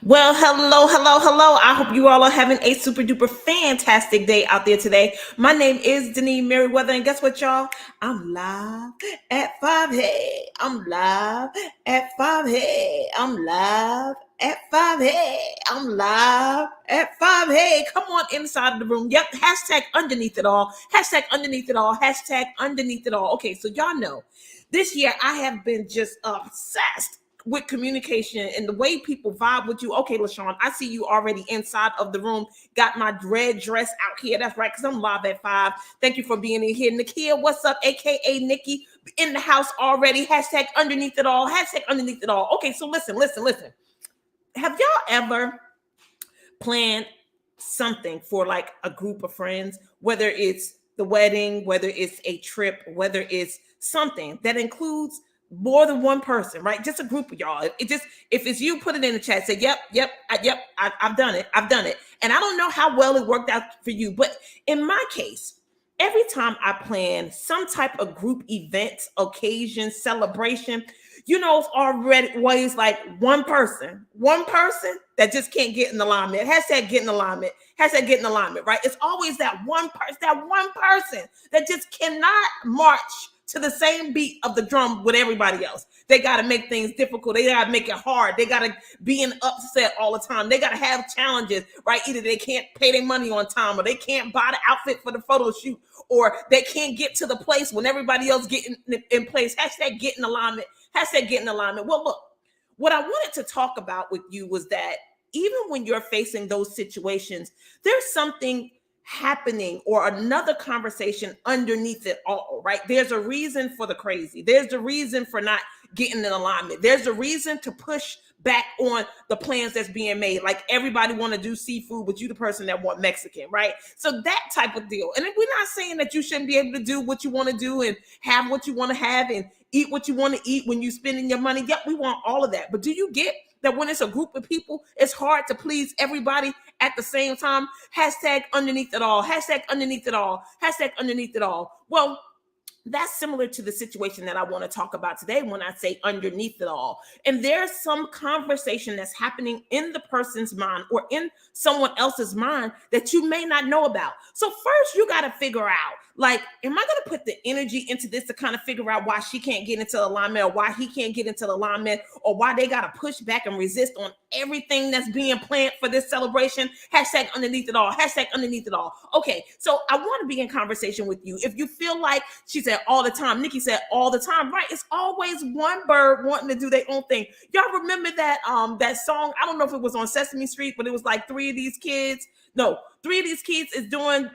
Well, hello, hello, hello. I hope you all are having a super duper fantastic day out there today. My name is Denise Merriweather, and guess what, y'all? I'm live at 5. Hey, I'm live at 5. Hey, I'm live at 5. Hey, I'm live at 5. Hey, come on inside of the room. Yep, hashtag underneath it all. Hashtag underneath it all. Hashtag underneath it all. Okay, so y'all know this year I have been just obsessed with communication and the way people vibe with you. Okay, LaShawn, I see you already inside of the room. Got my red dress out here. That's right, because I'm live at 5. Thank you for being in here. Nakia, what's up? AKA Nikki in the house already. Hashtag underneath it all. Hashtag underneath it all. Okay, so listen. Have y'all ever planned something for like a group of friends, whether it's the wedding, whether it's a trip, whether it's something that includes more than one person, right? Just a group of y'all. It just, if it's you, put it in the chat. Say, I've done it. I've done it. And I don't know how well it worked out for you, but in my case, every time I plan some type of group event, occasion, celebration, it's already always like one person that just can't get in alignment. Hashtag get in alignment. Hashtag get in alignment, right? It's always that one person that just cannot march to the same beat of the drum with everybody else. They got to make things difficult. They got to make it hard. They got to be in upset all the time. They got to have challenges, right? Either they can't pay their money on time, or they can't buy the outfit for the photo shoot, or they can't get to the place when everybody else get in place. Hashtag get in alignment. Hashtag get in alignment. Well, look, what I wanted to talk about with you was that even when you're facing those situations, there's something happening or another conversation underneath it all, right? There's a reason for the crazy. There's a reason for not getting in alignment. There's a reason to push back on the plans that's being made. Like everybody want to do seafood, but you the person that want Mexican, right? So that type of deal. And we're not saying that you shouldn't be able to do what you want to do and have what you want to have and eat what you want to eat when you're spending your money. Yep, we want all of that. But do you get that when it's a group of people, it's hard to please everybody at the same time? Hashtag underneath it all. Hashtag underneath it all. Hashtag underneath it all. Well, that's similar to the situation that I want to talk about today when I say underneath it all. And there's some conversation that's happening in the person's mind or in someone else's mind that you may not know about. So first you got to figure out, like, am I going to put the energy into this to kind of figure out why she can't get into alignment, or why he can't get into alignment, or why they got to push back and resist on everything that's being planned for this celebration? Hashtag underneath it all. Hashtag underneath it all. Okay, so I want to be in conversation with you. If you feel like, she said all the time, Nikki said all the time, right? It's always one bird wanting to do their own thing. Y'all remember that that song? I don't know if it was on Sesame Street, but it was like three of these kids is doing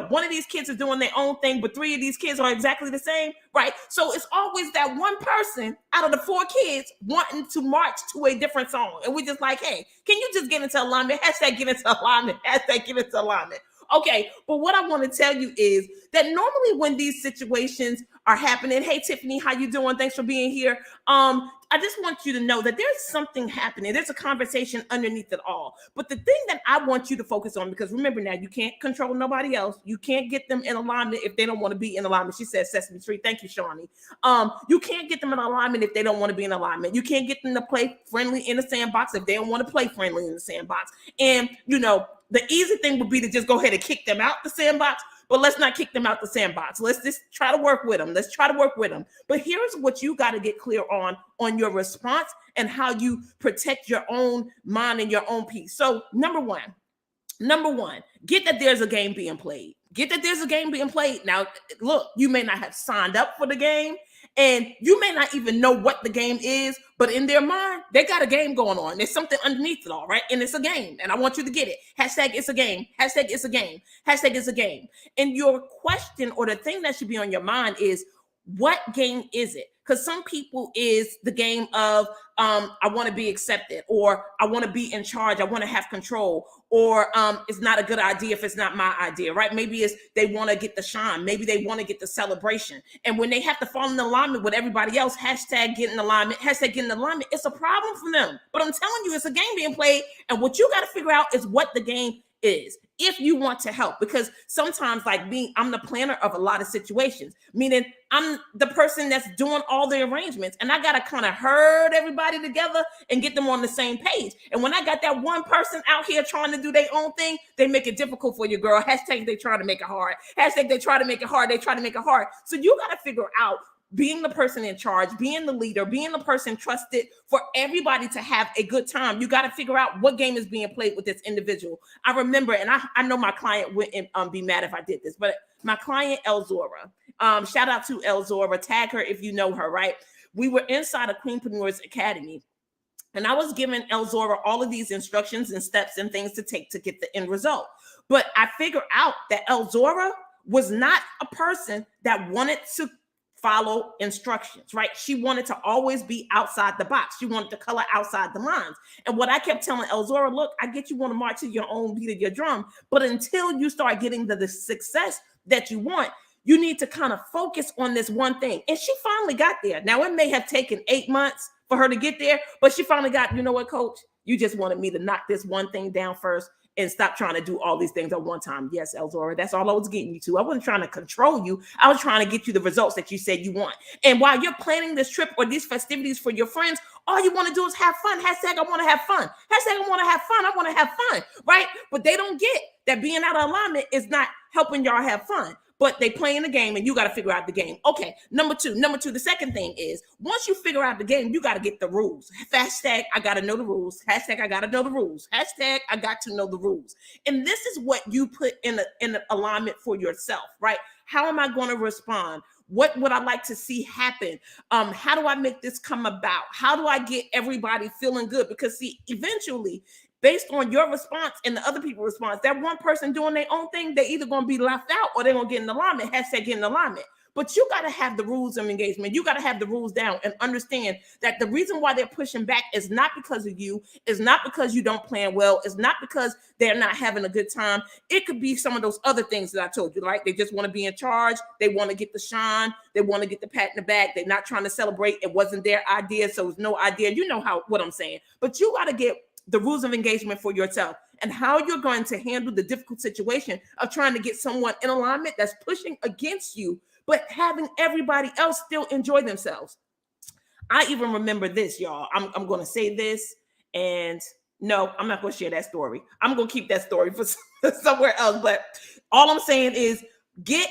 one of these kids is doing their own thing, but three of these kids are exactly the same, right? So it's always that one person out of the four kids wanting to march to a different song. And we just like, hey, can you just get into alignment? Hashtag get into alignment. Hashtag get into alignment. Okay, but what I want to tell you is that normally when these situations are happening, hey Tiffany, how you doing? Thanks for being here. I just want you to know that there's something happening. There's a conversation underneath it all. But the thing that I want you to focus on, because remember now, you can't control nobody else. You can't get them in alignment if they don't want to be in alignment. She said Sesame Street. Thank you, Shawnee. You can't get them in alignment if they don't want to be in alignment. You can't get them to play friendly in the sandbox if they don't want to play friendly in the sandbox. And, the easy thing would be to just go ahead and kick them out the sandbox. But let's not kick them out the sandbox. Let's just try to work with them. Let's try to work with them. But here's what you got to get clear on your response and how you protect your own mind and your own peace. So number one, get that there's a game being played. Get that there's a game being played. Now, look, you may not have signed up for the game, and you may not even know what the game is, but in their mind, they got a game going on. There's something underneath it all, right? And it's a game, and I want you to get it. Hashtag it's a game. Hashtag it's a game. Hashtag it's a game. And your question or the thing that should be on your mind is, what game is it? Because some people is the game of I want to be accepted, or I want to be in charge, I want to have control, or it's not a good idea if it's not my idea, right? Maybe it's they want to get the shine, maybe they want to get the celebration. And when they have to fall in alignment with everybody else, hashtag get in alignment, hashtag get in alignment, it's a problem for them. But I'm telling you, it's a game being played, and what you got to figure out is what the game is if you want to help, because sometimes like me, I'm the planner of a lot of situations, meaning I'm the person that's doing all the arrangements, and I got to kind of herd everybody together and get them on the same page. And when I got that one person out here trying to do their own thing, they make it difficult for you, girl. Hashtag they try to make it hard. Hashtag they try to make it hard. They try to make it hard. So you got to figure out being the person in charge, being the leader, being the person trusted for everybody to have a good time. You got to figure out what game is being played with this individual. I remember, and I know my client wouldn't be mad if I did this, but my client, Elzora, shout out to Elzora, tag her if you know her, right? We were inside of Queenpreneurs Academy, and I was giving Elzora all of these instructions and steps and things to take to get the end result. But I figured out that Elzora was not a person that wanted to follow instructions, right? She wanted to always be outside the box. She wanted to color outside the lines. And what I kept telling Elzora, look, I get you want to march to your own beat of your drum, but until you start getting the success that you want, you need to kind of focus on this one thing. And she finally got there. Now, it may have taken 8 months for her to get there, but she finally got, you know what, coach? You just wanted me to knock this one thing down first and stop trying to do all these things at one time. Yes, Elzora, that's all I was getting you to. I wasn't trying to control you. I was trying to get you the results that you said you want. And while you're planning this trip or these festivities for your friends, all you want to do is have fun. Hashtag I want to have fun. Hashtag I want to have fun. I want to have fun, right? But they don't get that being out of alignment is not helping y'all have fun. But they playing the game, and you got to figure out the game. Okay, number two, the second thing is, once you figure out the game, you got to get the rules. Hashtag, I got to know the rules. Hashtag, I got to know the rules. Hashtag, I got to know the rules. And this is what you put in an alignment for yourself, right? How am I going to respond? What would I like to see happen? How do I make this come about? How do I get everybody feeling good? Because see, eventually, based on your response and the other people's response, that one person doing their own thing, they're either going to be left out or they're going to get in alignment. Hashtag get in alignment. But you got to have the rules of engagement. You got to have the rules down and understand that the reason why they're pushing back is not because of you. It's not because you don't plan well. It's not because they're not having a good time. It could be some of those other things that I told you, right? They just want to be in charge. They want to get the shine. They want to get the pat in the back. They're not trying to celebrate. It wasn't their idea, so it's no idea. You know what I'm saying. But you got to get the rules of engagement for yourself and how you're going to handle the difficult situation of trying to get someone in alignment that's pushing against you, but having everybody else still enjoy themselves. I even remember this, y'all. I'm going to say this, and no, I'm not going to share that story. I'm going to keep that story for somewhere else. But all I'm saying is get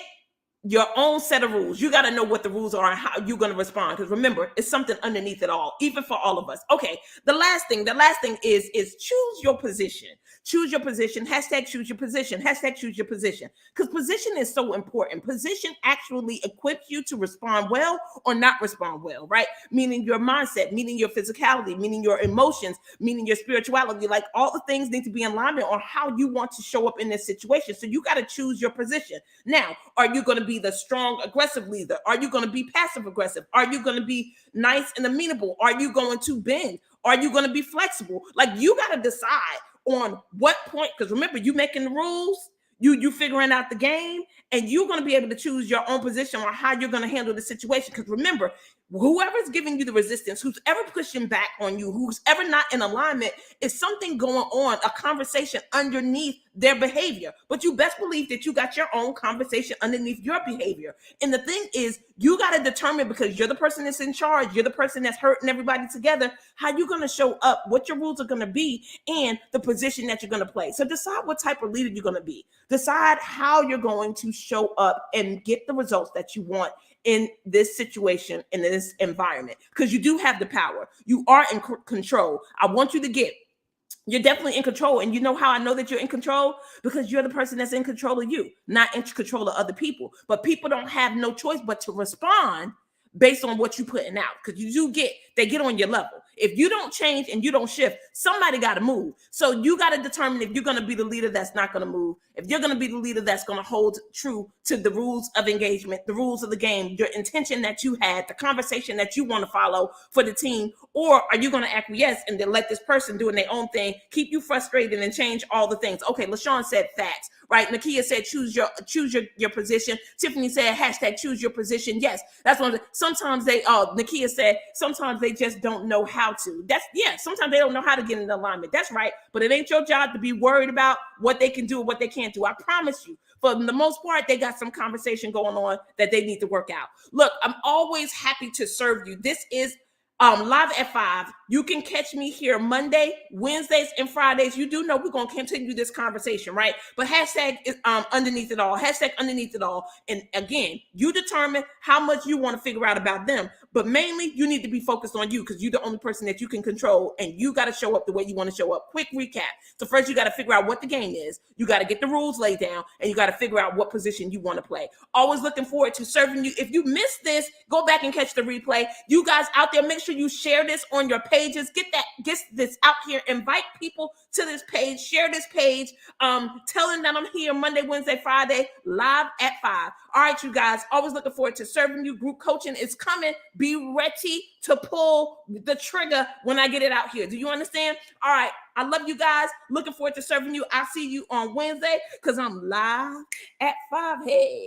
your own set of rules. You got to know what the rules are and how you're going to respond. Because remember, it's something underneath it all, even for all of us. Okay, the last thing is choose your position. Choose your position. Hashtag choose your position. Hashtag choose your position. Because position is so important. Position actually equips you to respond well or not respond well, right? Meaning your mindset, meaning your physicality, meaning your emotions, meaning your spirituality. Like all the things need to be in alignment on how you want to show up in this situation. So you got to choose your position. Now, are you going to be the strong, aggressive leader? Are you going to be passive aggressive? Are you going to be nice and amenable? Are you going to bend? Are you going to be flexible? Like you got to decide on what point, because remember, you making the rules, you figuring out the game, and you're going to be able to choose your own position on how you're going to handle the situation. Because remember, whoever's giving you the resistance, who's ever pushing back on you, who's ever not in alignment, is something going on, a conversation underneath their behavior. But you best believe that you got your own conversation underneath your behavior. And the thing is, you got to determine, because you're the person that's in charge, you're the person that's hurting everybody together, how you're going to show up, what your rules are going to be, and the position that you're going to play. So decide what type of leader you're going to be. Decide how you're going to show up and get the results that you want in this situation, in this environment, because you do have the power. You are in control. I want you to get, you're definitely in control. And you know how I know that you're in control? Because you're the person that's in control of you, not in control of other people. But people don't have no choice but to respond based on what you're putting out, because they get on your level. If you don't change and you don't shift, somebody got to move. So you got to determine if you're going to be the leader that's not going to move, if you're going to be the leader that's going to hold true to the rules of engagement, the rules of the game, your intention that you had, the conversation that you want to follow for the team, or are you going to acquiesce and then let this person doing their own thing keep you frustrated and change all the things? Okay, LaShawn said facts, right? Nakia said choose your position. Tiffany said hashtag choose your position. Yes, that's one. Sometimes Nakia said sometimes they just don't know how how to. Sometimes they don't know how to get in alignment. That's right. But it ain't your job to be worried about what they can do or what they can't do. I promise you, for the most part, they got some conversation going on that they need to work out. Look, I'm always happy to serve you. This is live at 5. You can catch me here Monday, Wednesdays, and Fridays. You do know we're going to continue this conversation, right? But hashtag is underneath it all. Hashtag underneath it all. And again, you determine how much you want to figure out about them. But mainly, you need to be focused on you because you're the only person that you can control, and you got to show up the way you want to show up. Quick recap. So first, you got to figure out what the game is. You got to get the rules laid down, and you got to figure out what position you want to play. Always looking forward to serving you. If you missed this, go back and catch the replay. You guys out there, make sure you share this on your pages. Get this out here. Invite people to this page. Share this page. Tell them that I'm here Monday, Wednesday, Friday, live at 5. All right, you guys. Always looking forward to serving you. Group coaching is coming. Be ready to pull the trigger when I get it out here. Do you understand? All right. I love you guys. Looking forward to serving you. I'll see you on Wednesday because I'm live at 5. Hey.